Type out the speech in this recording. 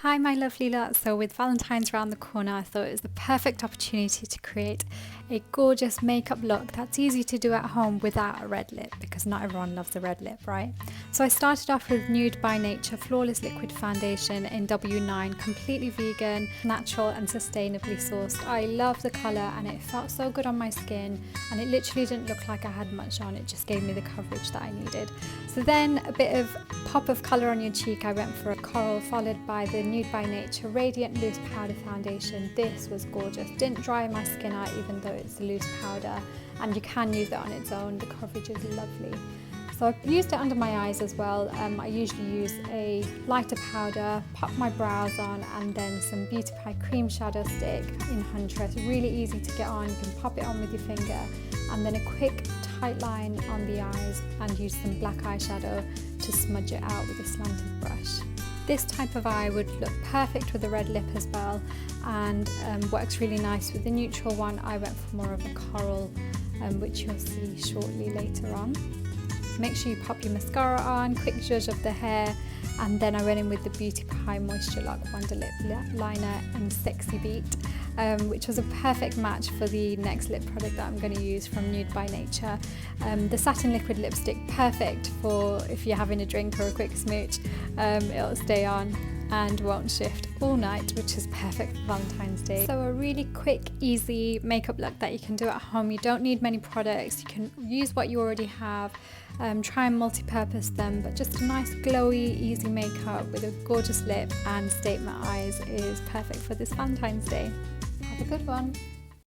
Hi my lovely lot, so with Valentine's around the corner I thought it was the perfect opportunity to create a gorgeous makeup look that's easy to do at home without a red lip, because not everyone loves a red lip, right? So I started off with Nude by Nature Flawless Liquid Foundation in W9, completely vegan, natural and sustainably sourced. I love the colour and it felt so good on my skin, and it literally didn't look like I had much on, it just gave me the coverage that I needed. So then a bit of pop of colour on your cheek, I went for a coral, followed by the Nude by Nature Radiant Loose Powder Foundation. This was gorgeous, didn't dry my skin out even though it's a loose powder, and you can use it on its own, the coverage is lovely. So I've used it under my eyes as well. I usually use a lighter powder, pop my brows on, and then some Beauty Pie cream shadow stick in Huntress. Really easy to get on, you can pop it on with your finger, and then a quick tight line on the eyes and use some black eyeshadow to smudge it out with a slanted brush. This type of eye would look perfect with a red lip as well, and works really nice with the neutral one. I went for more of a coral, which you'll see shortly later on. Make sure you pop your mascara on, quick zhuzh of the hair, and then I went in with the Beauty Pie Moisture Lock Wonder Lip Liner in Sexy Beat, which was a perfect match for the next lip product that I'm going to use from Nude by Nature. The satin liquid lipstick, perfect for if you're having a drink or a quick smooch. It'll stay on and won't shift all night, which is perfect for Valentine's Day. So a really quick, easy makeup look that you can do at home. You don't need many products, you can use what you already have, try and multi-purpose them, but just a nice glowy, easy makeup with a gorgeous lip and statement eyes is perfect for this Valentine's Day. Have a good one.